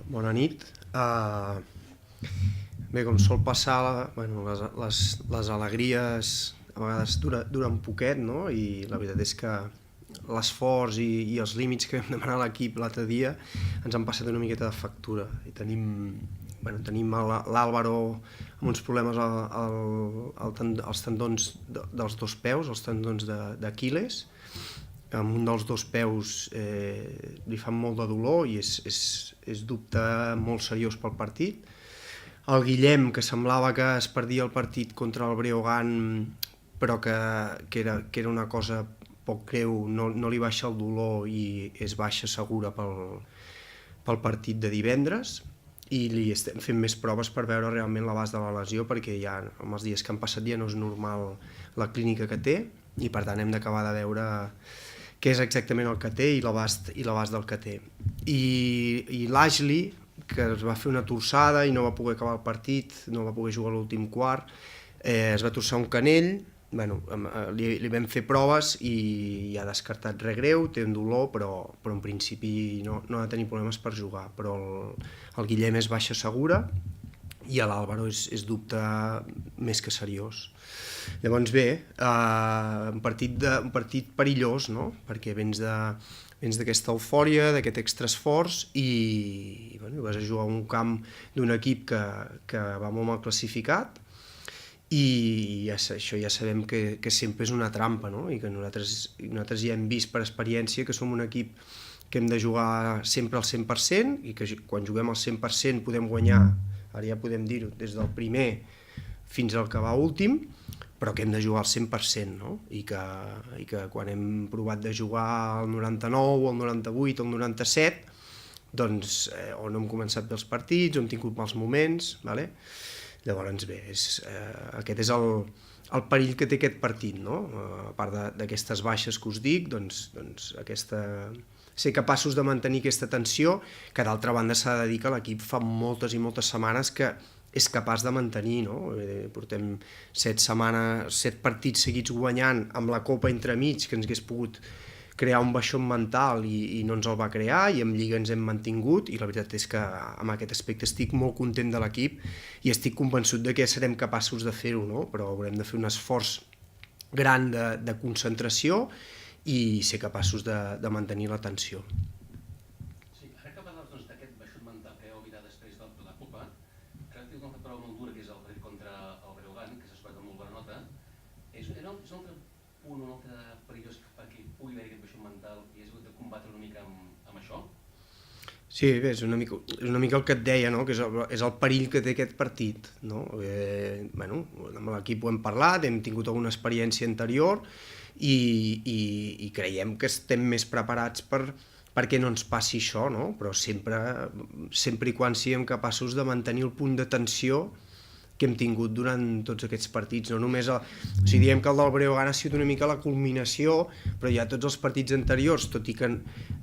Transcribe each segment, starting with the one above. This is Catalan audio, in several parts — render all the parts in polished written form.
Bona nit. Bé, com sol passar, les alegries a vegades duren poquet, no? I la veritat és que l'esforç i els límits que vam demanar a l'equip l'altre dia ens han passat una miqueta de factura. I tenim l'Àlvaro amb uns problemes als tendons dels dos peus, els tendons d'Aquil·les. Amb un dels dos peus li fan molt de dolor i és dubte molt seriós pel partit. El Guillem, que semblava que es perdia el partit contra el Breogán, però que era una cosa poc greu, no li baixa el dolor i és baixa segura pel partit de divendres, i li estem fent més proves per veure realment l'abast de la lesió, perquè ja amb els dies que han passat ja no és normal la clínica que té, i per tant hem d'acabar de veure què és exactament el que té i l'abast del que té. I l'Ashley, que es va fer una torçada i no va poder acabar el partit, no va poder jugar a l'últim quart, es va torçar un canell, li vam fer proves i ha descartat res greu, té un dolor, però en principi no ha de tenir problemes per jugar. Però el Guillem és baixa segura i l'Àlvaro és dubte més que seriós. Llavors bé, un partit perillós, no? Perquè vens d'aquesta eufòria, d'aquest extra esforç i vas a jugar a un camp d'un equip que va molt mal classificat i això ja sabem que sempre és una trampa, no? I que nosaltres ja hem vist per experiència que som un equip que hem de jugar sempre al 100% i que quan juguem al 100% podem guanyar, ara ja podem dir-ho, des del primer fins al que va últim, però que hem de jugar al 100%, no? I que quan hem provat de jugar al 99, al 98, al 97, doncs o no hem començat bé els partits, o hem tingut mals moments, ¿vale? Llavors bé, aquest és el perill que té aquest partit, no? A part d'aquestes baixes que us dic, doncs ser capaços de mantenir aquesta tensió, que d'altra banda s'ha de dir que l'equip fa moltes i moltes setmanes que és capaç de mantenir, no? Portem 7 partits seguits guanyant amb la Copa entremig, que ens hagués pogut crear un baixón mental i no ens el va crear, i amb Lliga ens hem mantingut, i la veritat és que en aquest aspecte estic molt content de l'equip i estic convençut de que serem capaços de fer-ho, no? Però haurem de fer un esforç gran de concentració i ser capaços de mantenir la tensió. Ara que parlaves d'aquest baixón mental que heu evitat després de la Copa, crec que una prova molt dura, que és el partit contra el Breogán, que s'ha esclat amb molt bona nota. És un altre punt, un altre perillós perquè pugui haver aquest baixón mental i has hagut de combatre una mica amb això? Sí, bé, és una mica el que et deia, no? Que és el perill que té aquest partit, no? Amb l'equip ho hem parlat, hem tingut alguna experiència anterior i creiem que estem més preparats perquè no ens passi això, no? Però sempre i quan siguem capaços de mantenir el punt de tensió que hem tingut durant tots aquests partits. No només diem que el del Breogán ha sigut una mica la culminació, però ja tots els partits anteriors, tot i que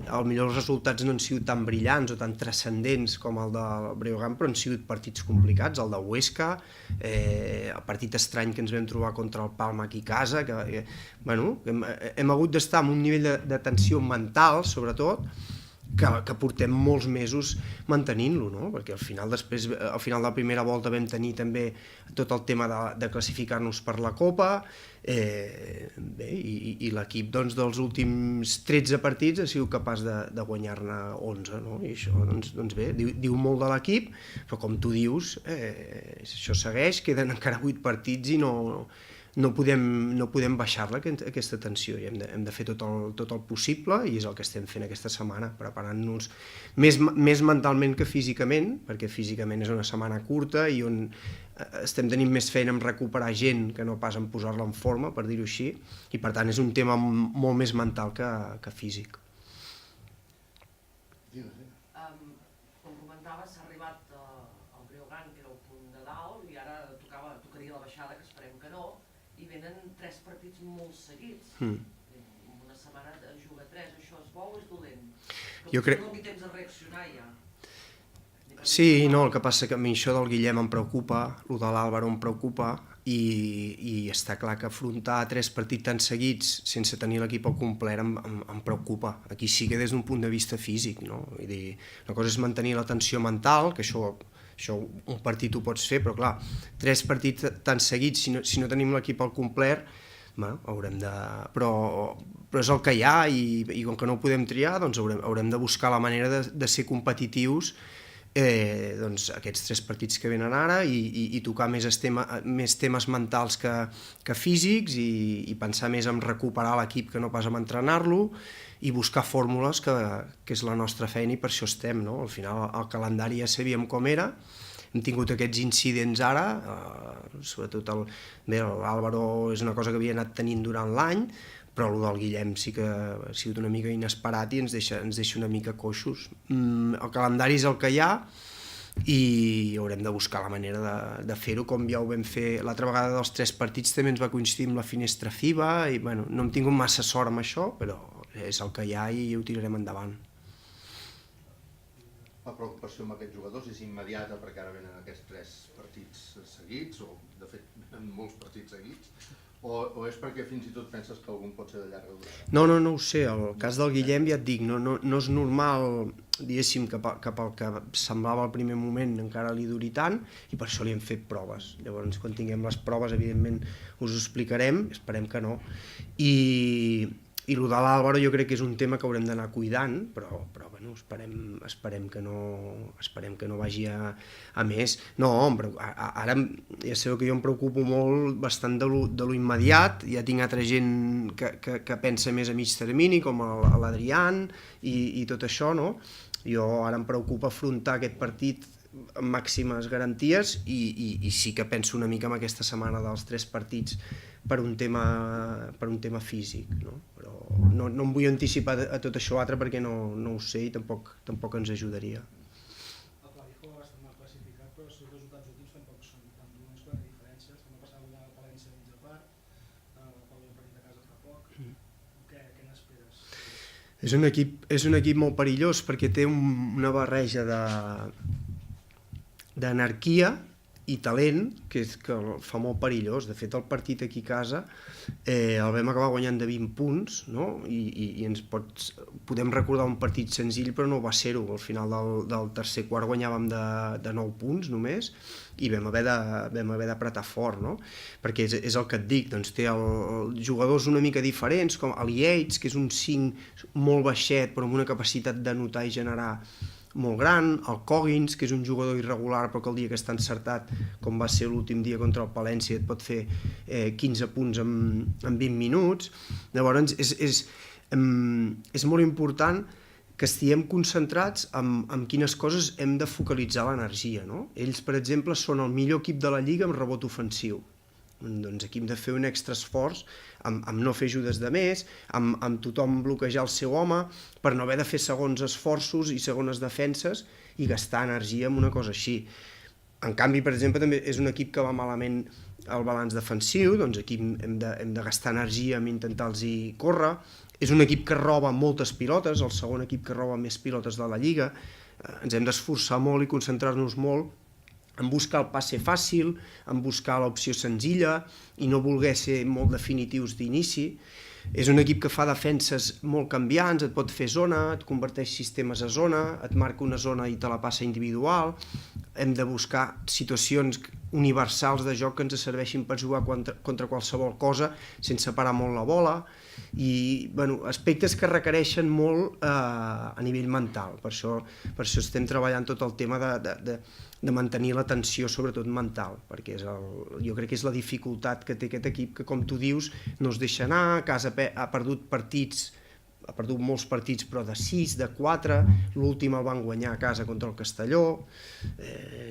potser els resultats no han sigut tan brillants o tan transcendents com el del Breogán, però han sigut partits complicats, el de Huesca, el partit estrany que ens vam trobar contra el Palma aquí a casa, que hem hagut d'estar en un nivell de tensió mental, sobretot, que portem molts mesos mantenint-lo, no? Perquè al final de la primera volta vam tenir també tot el tema de classificar-nos per la Copa, i l'equip dels últims 13 partits ha sigut capaç de guanyar-ne 11, no? I això doncs bé, diu molt de l'equip, però com tu dius, això segueix, queden encara 8 partits i no podem baixar-la, aquesta tensió, i hem de fer tot el possible, i és el que estem fent aquesta setmana, preparant-nos més mentalment que físicament, perquè físicament és una setmana curta i on estem tenint més feina en recuperar gent que no pas en posar-la en forma, per dir-ho així, i per tant és un tema molt més mental que físic. Com comentaves, s'ha arribat al Breogán, que era el punt de dalt, i ara tocaria la baixada, que esperem que no, i venen 3 partits molt seguits. En una setmana juga 3, això és bo o és dolent? Jo crec... No tinc temps de reaccionar ja. Sí, no, el que passa que a mi això del Guillem em preocupa, el de l'Àlvaro em preocupa, i està clar que afrontar 3 partits tan seguits sense tenir l'equip al complet em preocupa. Aquí sí que des d'un punt de vista físic, no? Vull dir, una cosa és mantenir la tensió mental, que això un partit ho pots fer, però clar, 3 partits tan seguits, si no tenim l'equip al complet, bueno, haurem de... Però és el que hi ha i com que no ho podem triar, doncs haurem de buscar la manera de ser competitius doncs aquests 3 partits que venen ara i tocar més temes mentals que físics i pensar més en recuperar l'equip que no pas en entrenar-lo i buscar fórmules que és la nostra feina i per això estem, no? Al final el calendari ja sabíem com era, hem tingut aquests incidents ara, sobretot l'Àlvaro és una cosa que havia anat tenint durant l'any, però el del Guillem sí que ha sigut una mica inesperat i ens deixa una mica coixos. El calendari és el que hi ha i haurem de buscar la manera de fer-ho com ja ho vam fer l'altra vegada dels 3 partits, també ens va coincidir amb la finestra FIBA i bueno, no hem tingut massa sort amb això, però és el que hi ha i ho tirarem endavant. La preocupació amb aquests jugadors és immediata perquè ara venen aquests 3 partits seguits, o de fet venen molts partits seguits, o és perquè fins i tot penses que algun pot ser de llarga durada? No ho sé, el cas del Guillem ja et dic, no és normal, diguéssim, que pel que semblava al primer moment encara li duri tant i per això li hem fet proves. Llavors, quan tinguem les proves, evidentment, us ho explicarem, esperem que no. I el de l'Àlvaro jo crec que és un tema que haurem d'anar cuidant, però bueno, esperem que no vagi a més. No, però ara ja sabeu que jo em preocupo molt bastant de lo immediat, ja tinc altra gent que pensa més a mig termini, com l'Adrián i tot això, no? Jo ara em preocupa afrontar aquest partit amb màximes garanties i sí que penso una mica en aquesta setmana dels 3 partits per un tema físic, no? Però no em vull anticipar a tot això altre perquè no ho sé i tampoc ens ajudaria. El Clavijo ha estat mal classificat, però els seus resultats últims tampoc són tan dolents quan hi ha diferències. També passava una València a mitja part, el partit a casa fa poc. Què n'esperes? És un equip molt perillós perquè té una barreja d'anarquia i talent que el fa molt perillós. De fet, el partit aquí a casa el vam acabar guanyant de 20 punts, no? I podem recordar un partit senzill, però no va ser-ho. Al final del tercer quart guanyàvem de 9 punts només i vam haver d'apretar fort, no? Perquè és el que et dic, doncs té jugadors una mica diferents, com el Yates, que és un 5 molt baixet, però amb una capacitat d'anotar i generar molt gran, el Coggins, que és un jugador irregular però que el dia que està encertat, com va ser l'últim dia contra el Palència, et pot fer 15 punts en 20 minuts. Llavors és molt important que estiguem concentrats en quines coses hem de focalitzar l'energia, no? Ells, per exemple, són el millor equip de la Lliga amb rebot ofensiu. Doncs aquí hem de fer un extra esforç amb no fer ajudes de més, amb tothom bloquejar el seu home, per no haver de fer segons esforços i segones defenses i gastar energia en una cosa així. En canvi, per exemple, també és un equip que va malament al balanç defensiu, doncs aquí hem de gastar energia en intentar-los córrer. És un equip que roba moltes pilotes, el segon equip que roba més pilotes de la Lliga. Ens hem d'esforçar molt i concentrar-nos molt en buscar el passe fàcil, en buscar l'opció senzilla i no voler ser molt definitius d'inici. És un equip que fa defenses molt canviants, et pot fer zona, et converteix sistemes a zona, et marca una zona i te la passa individual. Hem de buscar situacions universals de joc que ens serveixin per jugar contra qualsevol cosa sense parar molt la bola i aspectes que requereixen molt a nivell mental. Per això estem treballant tot el tema de mantenir la tensió, sobretot mental, perquè jo crec que és la dificultat que té aquest equip, que com tu dius no es deixa anar, a casa ha perdut molts partits però de 6, de 4, l'últim el van guanyar a casa contra el Castelló.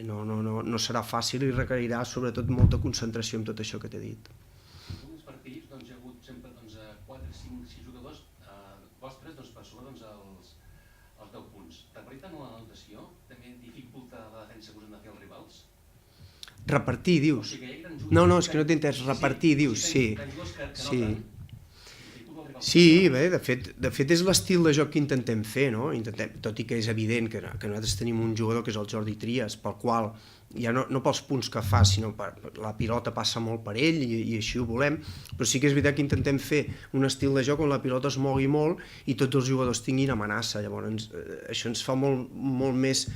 No serà fàcil i requerirà sobretot molta concentració en tot això que t'he dit. En uns partits hi ha hagut sempre 4, 5, 6 jugadors vostres per sobre els 10 punts. Repartir tant l'anotació també dificulta la defensa que us han de fer els rivals? Repartir, dius? No, és que no t'he entès. Repartir, dius, sí. Sí, bé, de fet és l'estil de joc que intentem fer, no? Tot i que és evident que nosaltres tenim un jugador que és el Jordi Trias, pel qual, ja no pels punts que fa, sinó la pilota passa molt per ell i així ho volem, però sí que és veritat que intentem fer un estil de joc on la pilota es mogui molt i tots els jugadors tinguin amenaça, llavors això ens fa molt més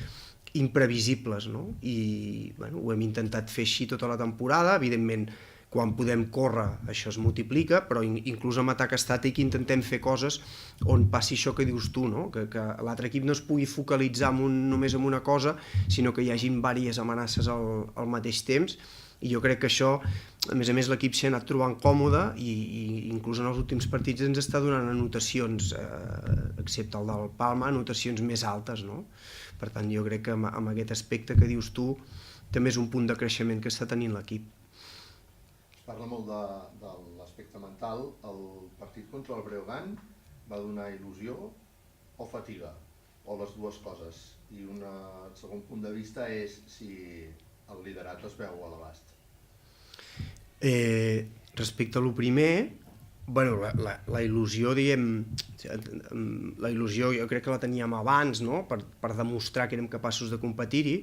imprevisibles, no? I bueno, ho hem intentat fer així tota la temporada, evidentment quan podem córrer això es multiplica, però inclús amb atac estàtic intentem fer coses on passi això que dius tu, no? Que l'altre equip no es pugui focalitzar només en una cosa, sinó que hi hagin diverses amenaces al mateix temps, i jo crec que això, a més l'equip s'hi ha anat trobant còmode i inclús en els últims partits ens està donant anotacions, excepte el del Palma, anotacions més altes, no? Per tant, jo crec que amb aquest aspecte que dius tu també és un punt de creixement que està tenint l'equip. Parla molt de l'aspecte mental. El partit contra el Breogán va donar il·lusió o fatiga? O les dues coses? I un segon punt de vista és si el liderat es veu a l'abast. Respecte a lo primer, bueno, la il·lusió, diguem, la il·lusió jo crec que la teníem abans, no? Per demostrar que érem capaços de competir-hi,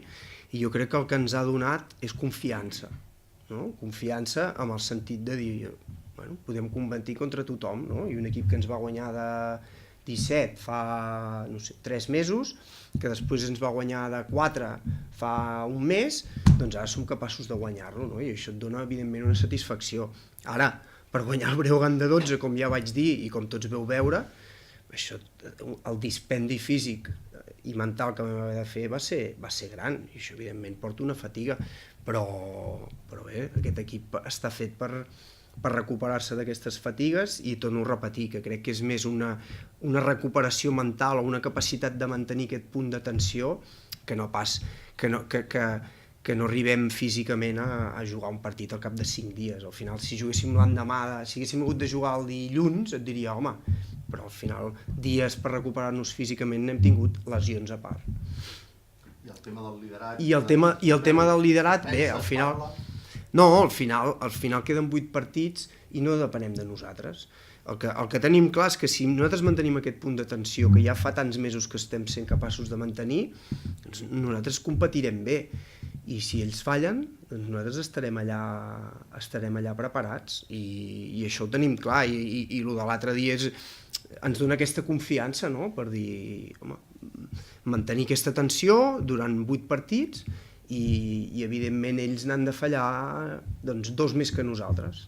i jo crec que el que ens ha donat és confiança. No? Confiança amb el sentit de dir, bueno, podem competir contra tothom, no? I un equip que ens va guanyar de 17 fa, no sé, 3 mesos, que després ens va guanyar de 4 fa un mes, doncs ara som capaços de guanyar-lo, no? I això et dona evidentment una satisfacció. Ara, per guanyar el Breogán de 12, com ja vaig dir i com tots veu veure, això, el dispendi físic i mental que vam haver de fer va ser gran, i això evidentment porta una fatiga, però bé, aquest equip està fet per recuperar-se d'aquestes fatigues, i torno a repetir que crec que és més una recuperació mental o una capacitat de mantenir aquest punt de tensió que no pas que no arribem físicament a jugar un partit al cap de 5 dies. Al final, si juguéssim l'endemà, si haguéssim hagut de jugar el dilluns, et diria, home, però al final dies per recuperar-nos físicament n'hem tingut lesions a part. I el tema del liderat... I el tema del liderat, bé, al final... No, al final queden 8 partits i no depenem de nosaltres. El que tenim clar és que si nosaltres mantenim aquest punt de tensió que ja fa tants mesos que estem sent capaços de mantenir, doncs nosaltres competirem bé. I si ells fallen, doncs nosaltres estarem allà preparats, i això ho tenim clar, i el de l'altre dia ens dona aquesta confiança, no? Per dir, home, mantenir aquesta tensió durant 8 partits, i evidentment ells n'han de fallar doncs 2 més que nosaltres.